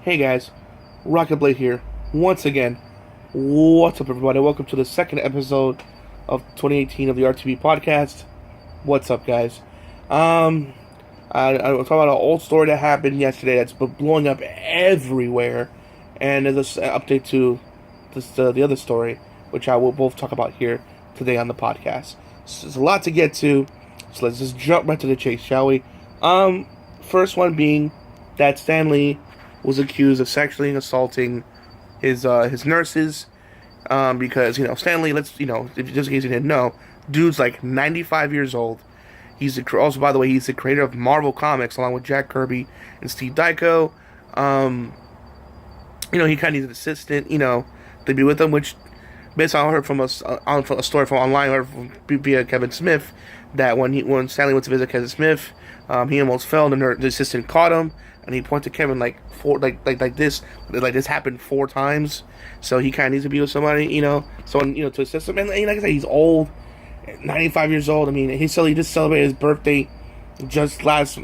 Hey guys, RockingTheBlade here. Once again, what's up everybody? Welcome to the second episode of 2018 of the RTB podcast. What's up guys? I talking about an old story that happened yesterday that's been blowing up everywhere. And there's an update to the other story, which I will both talk about here today on the podcast. So there's a lot to get to, so let's just jump right to the chase, shall we? First one being that Stanley was accused of sexually assaulting his nurses, because Stanley, just in case you didn't know, dude's like 95 years old. He's also, by the way, he's the creator of Marvel Comics along with Jack Kirby and Steve Ditko. He kind of needs an assistant, to be with him, which, based on I heard from a story from online, or via Kevin Smith, that when Stanley went to visit Kevin Smith, he almost fell, and the assistant caught him, and he pointed to Kevin like this happened 4 times, so he kind of needs to be with somebody, someone to assist him. And like I said, he's old, 95 years old. I mean, he just celebrated his birthday just last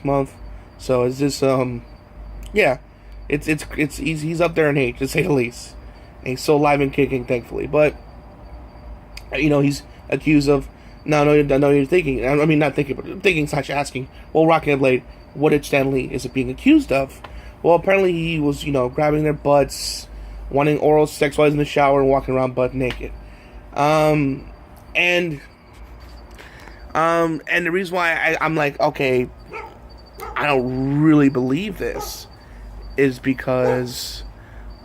month, so it's just yeah. He's up there in age, to say the least. And he's still alive and kicking, thankfully. But he's accused of you're thinking. I mean, not thinking, but thinking/asking. Well, RockingTheBlade, what did Stanley is it being accused of? Well, apparently he was grabbing their butts, wanting oral sex while he's in the shower, and walking around butt naked. And the reason why I'm like, okay, I don't really believe this, is because,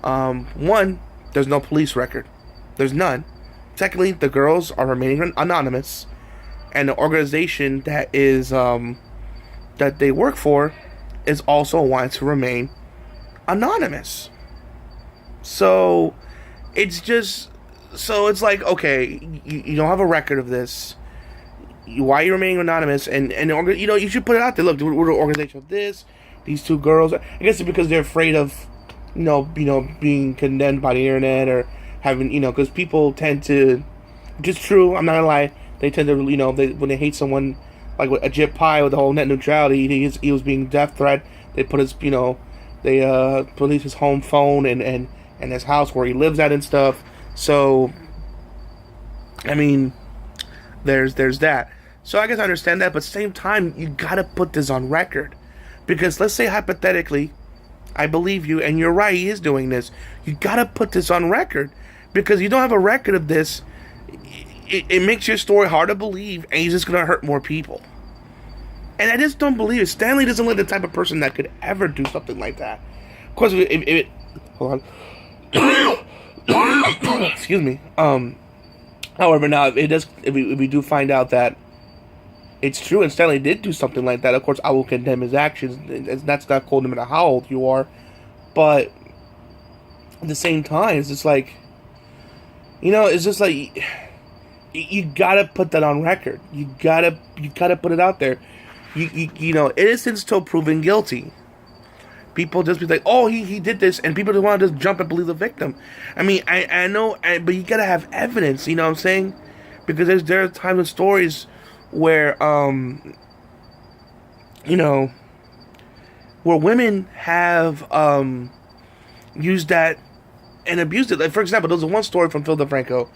one, there's no police record. There's none. Secondly, the girls are remaining anonymous, and the organization that is, that they work for is also wanting to remain anonymous. So, it's like, okay, you don't have a record of this. Why are you remaining anonymous? And you should put it out there. Look, we're the organization of this. These 2 girls. I guess it's because they're afraid of, being condemned by the internet, or having, because people tend to, which is true, I'm not gonna lie, they tend to, when they hate someone, like with Ajit Pai with the whole net neutrality, he was being death threat. They put his, they police his home phone and his house where he lives at and stuff. So, I mean, there's that. So I guess I understand that, but at the same time, you gotta put this on record. Because let's say hypothetically, I believe you, and you're right, he is doing this. You gotta put this on record. Because you don't have a record of this, it makes your story hard to believe, and you're just gonna hurt more people. And I just don't believe it. Stanley doesn't look the type of person that could ever do something like that. Of course, if hold on. Excuse me. However, now if we do find out that it's true and Stanley did do something like that, of course I will condemn his actions. That's not cool no matter how old you are. But at the same time, it's just like, it's just like, you gotta put that on record. You gotta put it out there. Innocence till proven guilty. People just be like, oh, he did this, and people just want to just jump and believe the victim. I mean, I know, but you gotta have evidence. You know what I'm saying? Because there are times and stories where where women have used that and abused it. Like, for example, there was one story from Phil DeFranco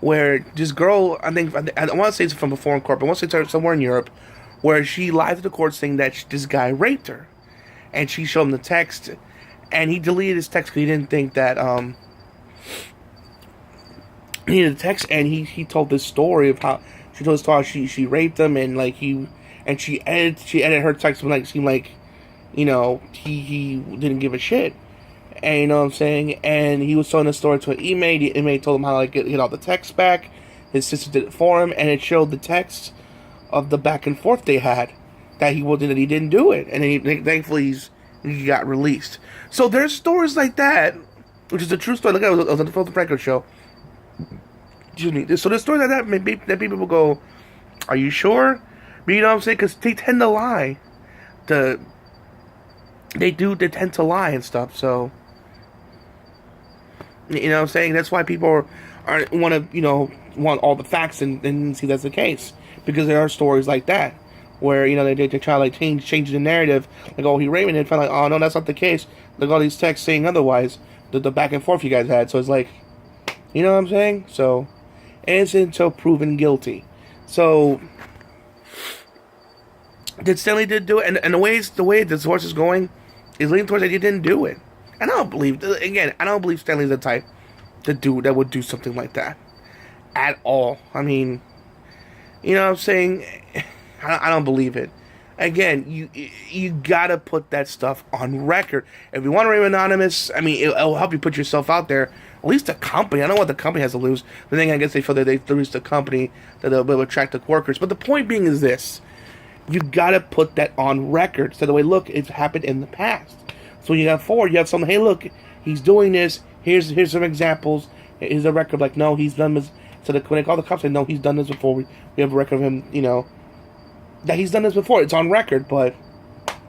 where this girl, I want to say it's from a foreign court, but I want to say it's somewhere in Europe, where she lied to the court saying that this guy raped her, and she showed him the text, and he deleted his text because he didn't think that he needed a text, and he told this story of how she told us how she raped him, and she edited her text to seem like he didn't give a shit, and you know what I'm saying. And he was telling the story to an inmate. The inmate told him how to get all the texts back. His sister did it for him, and it showed the text of the back and forth they had that he didn't do it, and thankfully he got released. So there's stories like that, which is a true story. Look at it, was on the Phil DeFranco show. Excuse me. So there's stories like that people will go, are you sure? But you know what I'm saying? Because they tend to lie. They tend to lie and stuff. So, you know what I'm saying? That's why people want all the facts and see that's the case. Because there are stories like that where they try to like change the narrative, like, oh, he raped me, and find like, oh no, that's not the case. Look, all these texts saying otherwise. The back and forth you guys had, so it's like, you know what I'm saying? So innocent until proven guilty. So did Stanley did do it, and the way this horse is going is leaning towards that he didn't do it. And I don't believe Stanley's the type that would do something like that at all. I mean, you know what I'm saying? I don't believe it. Again, you gotta put that stuff on record. If you want to remain anonymous, I mean, it'll help you put yourself out there. At least the company. I don't know what the company has to lose. The thing, I guess they feel that they lose the company, that they'll be able to attract the workers. But the point being is this: you gotta put that on record. So the way, look, it's happened in the past. So you got forward, you have something. Hey, look, he's doing this. Here's some examples. Here's a record. Like, no, he's done this. So when they call the cops, say, no, he's done this before. We have a record of him. That he's done this before. It's on record, but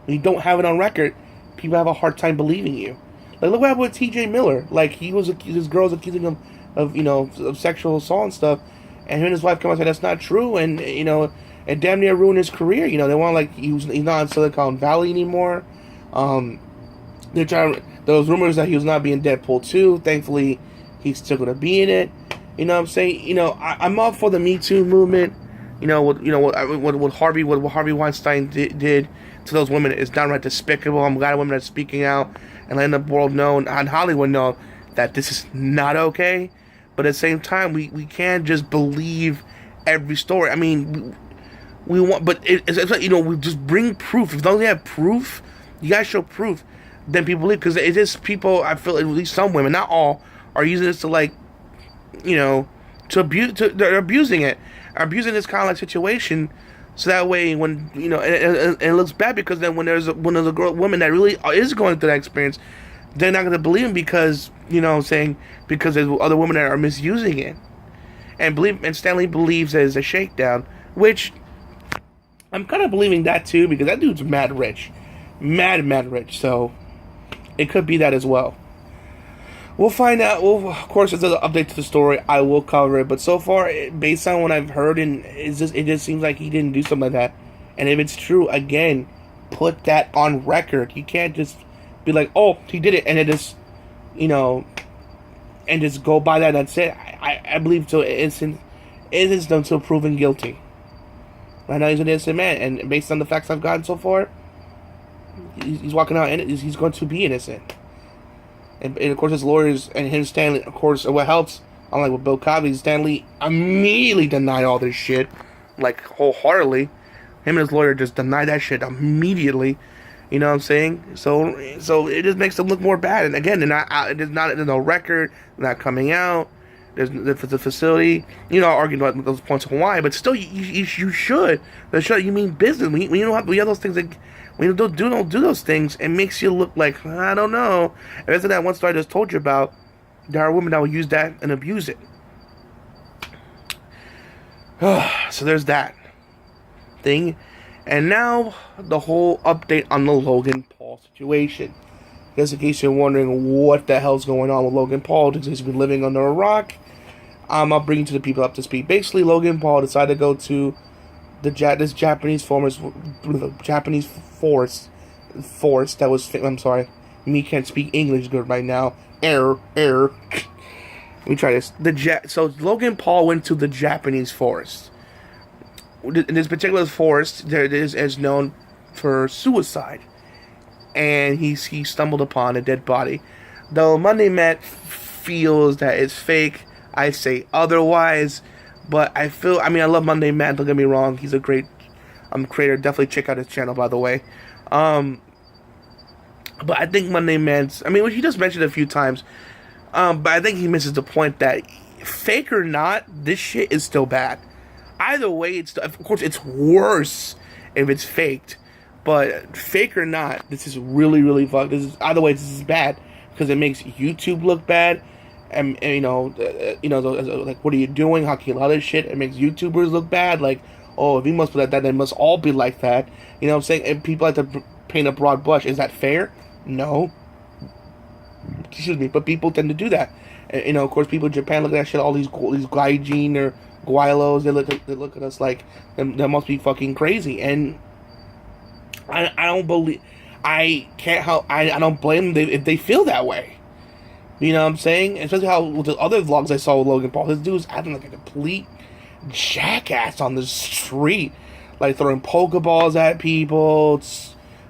when you don't have it on record, people have a hard time believing you. Like, look what happened with T.J. Miller. Like, his girl's accusing him of sexual assault and stuff, and him and his wife come out and say that's not true, and and damn near ruin his career. They want, like, he's not in Silicon Valley anymore. They're trying. There was rumors that he was not being Deadpool 2. Thankfully, he's still gonna be in it. You know what I'm saying? I'm all for the Me Too movement. What Harvey Weinstein did to those women is downright despicable. I'm glad women are speaking out and letting the world know and Hollywood know that this is not okay. But at the same time, we can't just believe every story. I mean, we want, but it's like, we just bring proof. If they have proof, you guys show proof, then people believe. Because it is people, I feel, at least some women, not all, are using this to, like, to abuse. They're abusing it. Abusing this kind of like situation, so that way when and it looks bad, because then when there's a woman that really is going through that experience, they're not going to believe him because because there's other women that are misusing it, and Stanley believes there's a shakedown, which I'm kind of believing that too, because that dude's mad rich, mad rich, so it could be that as well. We'll find out. Of course, if there's an update to the story, I will cover it. But so far, based on what I've heard, and it just seems like he didn't do something like that. And if it's true, again, put that on record. You can't just be like, oh, he did it, and it just, and just go by that. That's it. I believe so. Innocent until proven guilty. Right now, he's an innocent man, and based on the facts I've gotten so far, he's walking out, and he's going to be innocent. And of course, his lawyers and him, Stanley, of course, what helps, unlike with Bill Cosby, Stanley immediately denied all this shit, like, wholeheartedly. Him and his lawyer just denied that shit immediately. You know what I'm saying? So it just makes them look more bad. And again, there's no record, they're not coming out. There's the facility, arguing about those points of why, but still, you should. You mean business. When you have those things like, when you don't do those things, it makes you look like, I don't know. And after that one story I just told you about, there are women that will use that and abuse it. So there's that thing. And now, the whole update on the Logan Paul situation. Just in case you're wondering what the hell's going on with Logan Paul, because he's been living under a rock, I'll bring the people up to speed. Basically, Logan Paul decided to go to this Japanese forest that was, I'm sorry, me can't speak English good right now. Error. Let me try this. So Logan Paul went to the Japanese forest. In this particular forest, there it is known for suicide, and he stumbled upon a dead body. Though Monday Matt feels that it's fake, I say otherwise. But I love Monday Matt, don't get me wrong. He's a great creator. Definitely check out his channel, by the way. But I think Monday Matt's, which he just mentioned a few times. But I think he misses the point that, fake or not, this shit is still bad. Either way, of course, it's worse if it's faked. But fake or not, this is really, really fucked. Either way, this is bad. Because it makes YouTube look bad. And like, what are you doing? How can you allow this shit? It makes YouTubers look bad. Like, oh, if he must be like that, they must all be like that. You know what I'm saying? And people like to paint a broad brush. Is that fair? No. Excuse me, but people tend to do that. And, of course, people in Japan look at that shit, all these gaijin or guaylos. They look at us like they must be fucking crazy. And I don't believe. I can't help. I don't blame them if they feel that way. You know what I'm saying? Especially how with the other vlogs I saw with Logan Paul, this dude's acting like a complete jackass on the street, like throwing Pokeballs at people,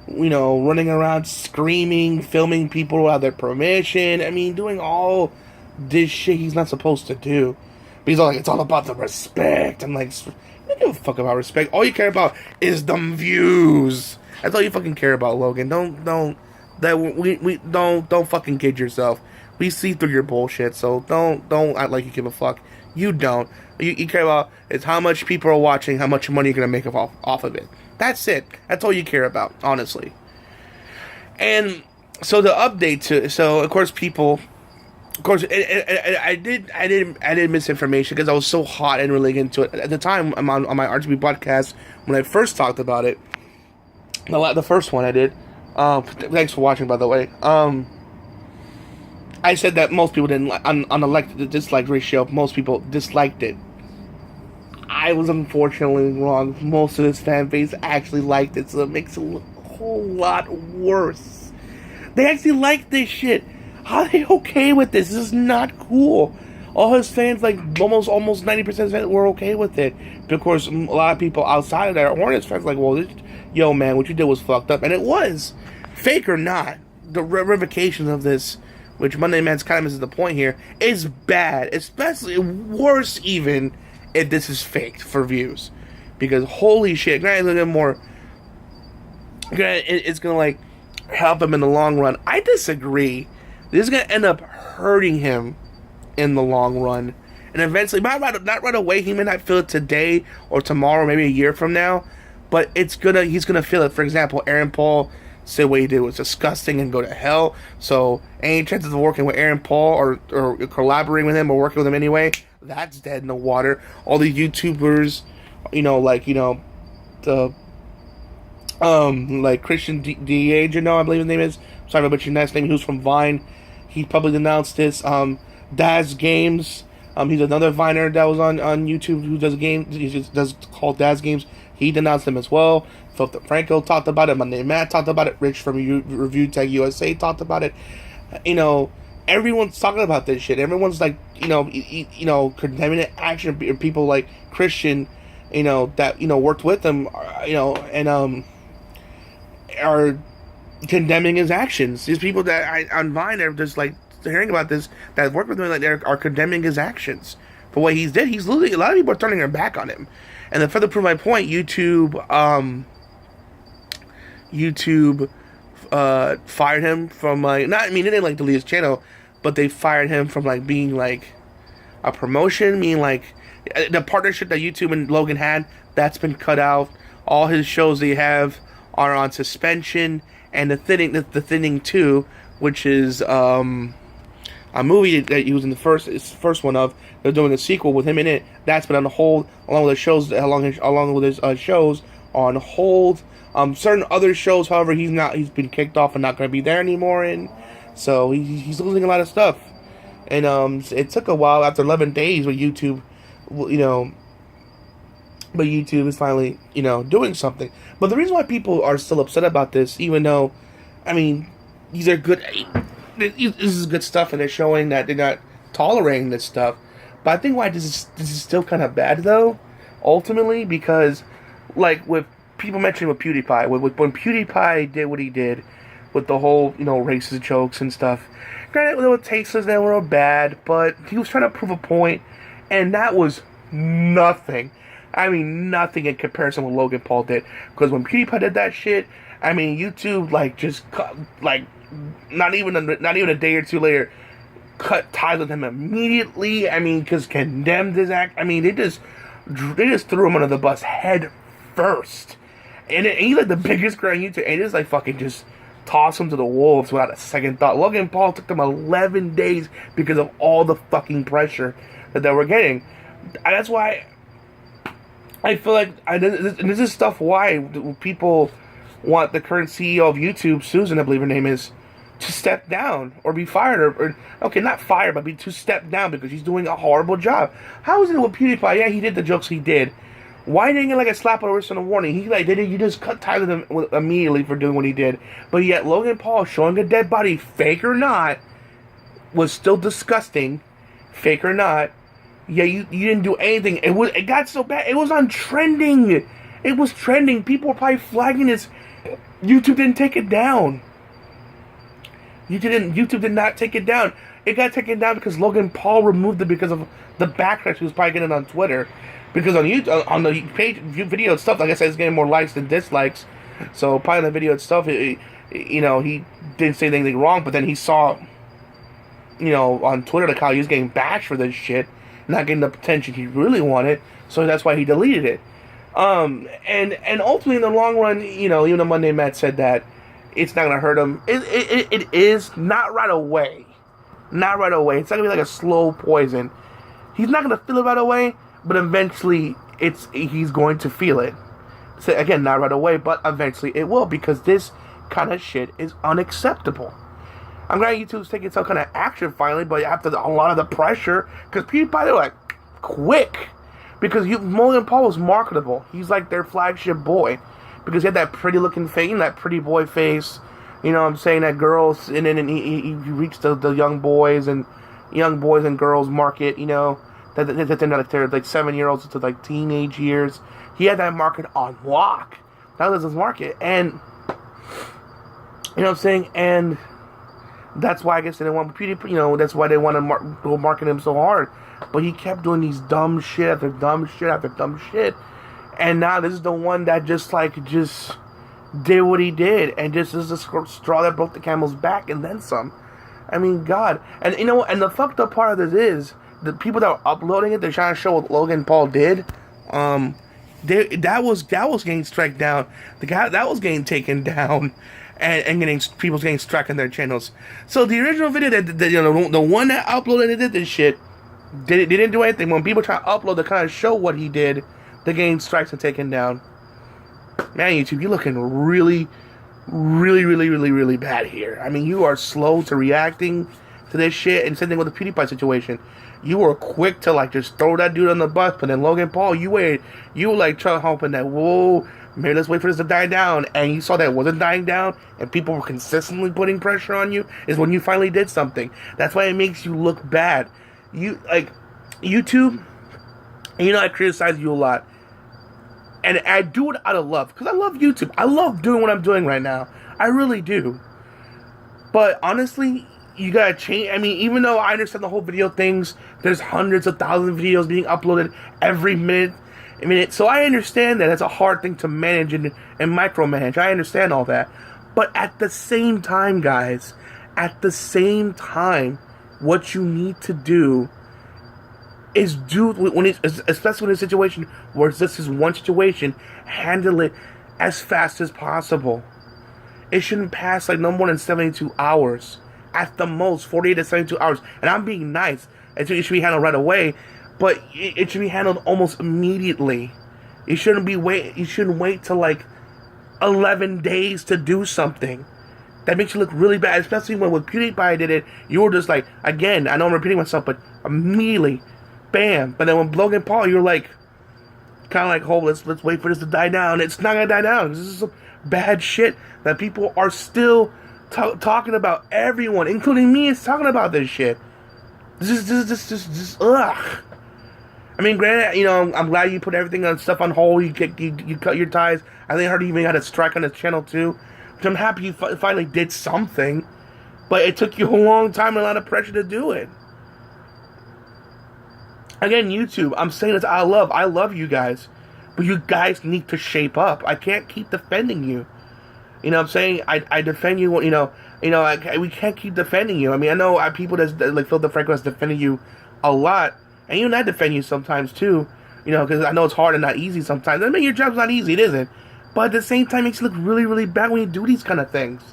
you know, running around screaming, filming people without their permission. I mean, doing all this shit he's not supposed to do. But he's all like, it's all about the respect. I'm like, I don't give a fuck about respect. All you care about is them views. That's all you fucking care about, Logan. Don't fucking kid yourself. We see through your bullshit, so don't act like you give a fuck. You don't. You care about is how much people are watching, how much money you're gonna make off of it. That's it. That's all you care about, honestly. And so the update to of course people, of course I did misinformation because I was so hot and really into it at the time. I'm on my RGB podcast when I first talked about it. The first one I did. Thanks for watching, by the way. I said that most people didn't on the dislike ratio. Most people disliked it. I was unfortunately wrong. Most of this fan base actually liked it, so it makes it a whole lot worse. They actually like this shit. How are they okay with this? This is not cool. All his fans, like almost 90% of fans, were okay with it. But of course, a lot of people outside of that weren't his fans. Like, well, yo, man, what you did was fucked up, and it was, fake or not. The ramifications of this, which Monday Man's kind of misses the point here, is bad. Especially worse even if this is faked for views. Because holy shit, it's gonna like help him in the long run. I disagree. This is gonna end up hurting him in the long run. And eventually, not right away, he may not feel it today or tomorrow, maybe a year from now, but he's gonna feel it. For example, Aaron Paul said what he did was disgusting and go to hell. So any chances of working with Aaron Paul or collaborating with him or working with him anyway, that's dead in the water. All the YouTubers, like Christian D'Angelo, I believe his name is. Sorry about your last name. He was from Vine. He publicly announced this. Daz Games. He's another Viner that was on YouTube who does games. He just does called Daz Games. He denounced them as well. Phil DeFranco talked about it. Monday Matt talked about it. Rich from Review Tech USA talked about it. Everyone's talking about this shit. Everyone's like, condemning it. Action. People like Christian, that worked with him, and are condemning his actions. These people that on Vine are just like hearing about this, that work with him, like, are condemning his actions for what he's did. He's losing. A lot of people are turning their back on him. And to further prove my point, YouTube fired him from they didn't delete his channel, but they fired him from being a promotion, meaning the partnership that YouTube and Logan had, that's been cut out. All his shows they have are on suspension, and the Thinning 2, which is a movie that he was in the first one of. They're doing a sequel with him in it. That's been on hold, along with his shows on hold. Certain other shows, however, he's been kicked off and not going to be there anymore, and so he's losing a lot of stuff. And it took a while after 11 days with YouTube, but YouTube is finally doing something. But the reason why people are still upset about this, even though, these are good. This is good stuff, and they're showing that they're not tolerating this stuff. But I think why this is still kind of bad, though, ultimately, because, with people mentioning with PewDiePie, when PewDiePie did what he did with the whole, racist jokes and stuff, granted, there were tasteless that were bad, but he was trying to prove a point, and that was nothing. Nothing in comparison with what Logan Paul did. Because when PewDiePie did that shit, YouTube, not even a day or two later, cut ties with him immediately. Because condemned his act. They just threw him under the bus head first. And he's the biggest guy on YouTube. And just fucking just toss him to the wolves without a second thought. Logan Paul took them 11 days because of all the fucking pressure that they were getting. And that's why I feel like, and this is stuff why people want the current CEO of YouTube, Susan, I believe her name is, to step down or be fired, or okay, not fired, but to step down because he's doing a horrible job. How is it with PewDiePie? Yeah, he did the jokes he did. Why didn't he get like a slap on the wrist and a warning? He like did it. You just cut ties with him immediately for doing what he did. But yet Logan Paul showing a dead body, fake or not, was still disgusting. Fake or not, yeah, you didn't do anything. It got so bad. It was on trending. It was trending. People were probably flagging this. YouTube didn't take it down. YouTube did not take it down. It got taken down because Logan Paul removed it because of the backlash he was probably getting on Twitter. Because on YouTube, on the page, video itself, like I said, it's getting more likes than dislikes. So probably on the video itself, he didn't say anything wrong, but then he saw, on Twitter, like how he was getting bashed for this shit, not getting the attention he really wanted. So that's why he deleted it. And ultimately in the long run, even though Monday Matt said that it's not gonna hurt him, it is not right away. Not right away. It's not gonna be like a slow poison. He's not gonna feel it right away, but eventually he's going to feel it. So again, not right away, but eventually it will, because this kind of shit is unacceptable. I'm glad YouTube's taking some kind of action finally, but after a lot of the pressure, because PewDiePie, they're like, quick. Because Logan Paul was marketable. He's like their flagship boy. Because he had that pretty looking face, that pretty boy face. You know what I'm saying? That girls, and then he reached the young boys and girls market, they're like 7-year-olds to like teenage years. He had that market on lock. That was his market. And, you know what I'm saying? And that's why I guess they didn't want PewDiePie, that's why they want to market him so hard. But he kept doing these dumb shit after dumb shit after dumb shit. And now this is the one that just did what he did. And just is the straw that broke the camel's back and then some. I mean, God. And and the fucked up part of this is, the people that are uploading it, they're trying to show what Logan Paul did. That was getting struck down. The guy that was getting taken down, and people getting struck in their channels. So the original video the one that uploaded and did this shit, they didn't do anything. When people try to upload to kind of show what he did, they're getting strikes and taken down. Man, YouTube, you're looking really, really, really, really, really bad here. I mean, you are slow to reacting to this shit, and same thing with the PewDiePie situation. You were quick to just throw that dude on the bus, but then Logan Paul, you waited. You were trying hoping that, whoa, maybe let's wait for this to die down, and you saw that it wasn't dying down, and people were consistently putting pressure on you, is when you finally did something. That's why it makes you look bad. YouTube, and I criticize you a lot, and I do it out of love, because I love YouTube. I love doing what I'm doing right now. I really do. But honestly, you gotta change. I mean, even though I understand the whole video things, there's hundreds of thousands of videos being uploaded every minute. So I understand that it's a hard thing to manage and micromanage. I understand all that. But at the same time, guys, what you need to do is especially in a situation where this is one situation, handle it as fast as possible. It shouldn't pass no more than 72 hours. At the most, 48 to 72 hours. And I'm being nice. It should be handled right away, but it should be handled almost immediately. You shouldn't wait till 11 days to do something. That makes you look really bad, especially when with PewDiePie did it. You were just again, I know I'm repeating myself, but immediately, bam. But then when Logan Paul, you're kind of oh, let's wait for this to die down. It's not gonna die down. This is some bad shit that people are still talking about. Everyone, including me, is talking about this shit. This is ugh. I mean, granted, I'm glad you put everything on stuff on hold. You cut your ties. I think I heard you even had a strike on his channel too. Which I'm happy you finally did something, but it took you a long time and a lot of pressure to do it. Again, YouTube, I'm saying this out of love. I love you guys, but you guys need to shape up. I can't keep defending you. You know what I'm saying? I defend you, we can't keep defending you. I mean, I know people that Phil DeFranco has defended you a lot, and even I defend you sometimes too, because I know it's hard and not easy sometimes. I mean, your job's not easy, it isn't. But at the same time, it makes you look really, really bad when you do these kind of things.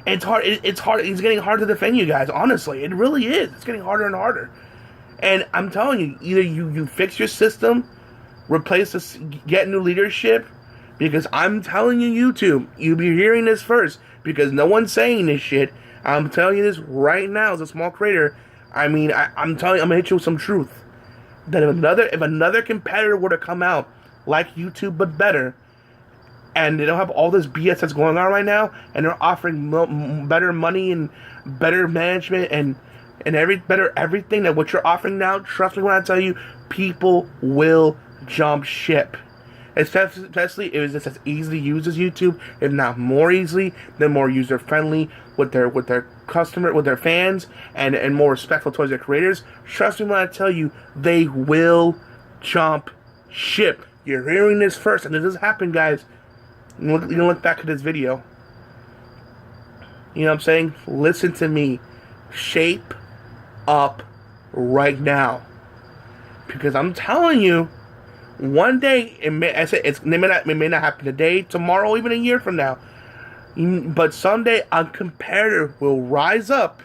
And it's hard, it's getting hard to defend you guys, honestly. It really is. It's getting harder and harder. And I'm telling you, either you fix your system, replace this, get new leadership, because I'm telling you, YouTube, you'll be hearing this first. because no one's saying this shit. I'm telling you this right now as a small creator. I mean, I'm telling you, I'm gonna hit you with some truth. That if another competitor were to come out like YouTube but better, and they don't have all this BS that's going on right now, and they're offering better money and better management and everything that what you're offering now, trust me when I tell you, people will jump ship. Especially if it's just as easy to use as YouTube, if not more easily, then more user friendly with their customer, with their fans, and more respectful towards their creators. Trust me when I tell you, they will jump ship. You're hearing this first, and this has happened, guys. You look back at this video. You know what I'm saying? Listen to me. Shape up right now, because I'm telling you, one day it may not happen today, tomorrow, even a year from now. But someday a competitor will rise up,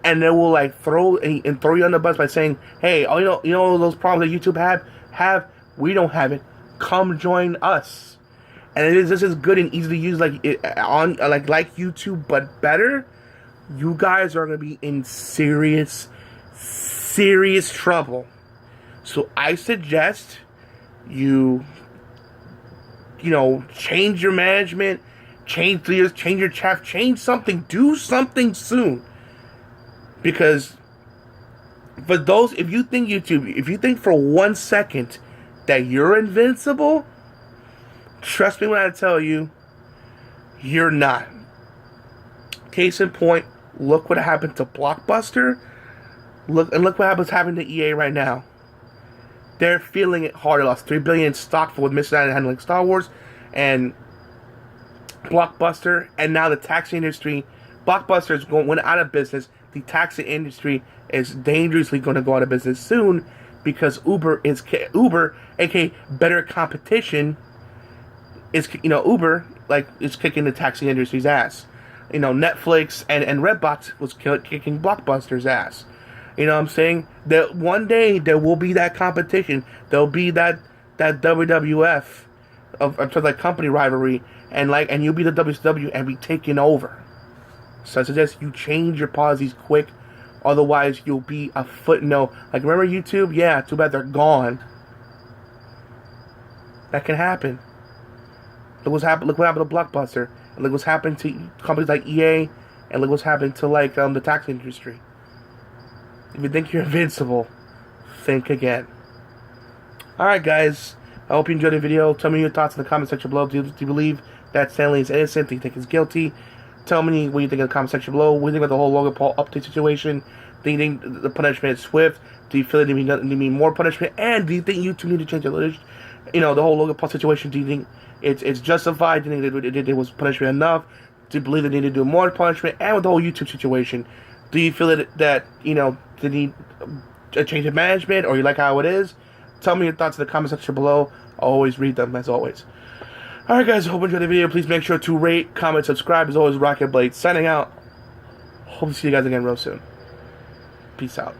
and they will like throw you on the bus by saying, "Hey, you know those problems that YouTube have, we don't have it. Come join us." And this is good and easy to use, like YouTube, but better. You guys are gonna be in serious trouble. So I suggest you change your management, change your chat, change something, do something soon. Because for those, if you think for 1 second that you're invincible, trust me when I tell you, you're not. Case in point, look what happened to Blockbuster. Look what happening to EA right now. They're feeling it hard. They lost $3 billion in stock for mishandling Star Wars and Blockbuster, and now the taxi industry. Blockbuster went out of business. The taxi industry is dangerously going to go out of business soon because Uber, aka better competition, is Uber is kicking the taxi industry's ass. Netflix and Redbox was kicking Blockbuster's ass. You know what I'm saying? That one day there will be that competition. There'll be that WWF of that company rivalry, and you'll be the WCW and be taken over. So I suggest you change your policies quick, otherwise you'll be a footnote. Like, remember YouTube? Yeah, too bad they're gone. That can happen. Look what happened to Blockbuster, and look what's happened to companies like EA, and look what's happened to the taxi industry. If you think you're invincible, think again. Alright, guys. I hope you enjoyed the video. Tell me your thoughts in the comment section below. Do you believe that Stanley is innocent? Do you think he's guilty? Tell me what you think in the comment section below. What do you think about the whole Logan Paul update situation? Do you think the punishment is swift? Do you feel that they need more punishment? And do you think YouTube need to change the whole Logan Paul situation? Do you think it's justified? Do you think it was punishment enough? Do you believe they need to do more punishment? And with the whole YouTube situation, do you feel that they need a change of management, or you like how it is? Tell me your thoughts in the comment section below. I'll always read them, as always. Alright, guys, hope you enjoyed the video. Please make sure to rate, comment, subscribe. As always, RockingTheBlade signing out. Hope to see you guys again real soon. Peace out.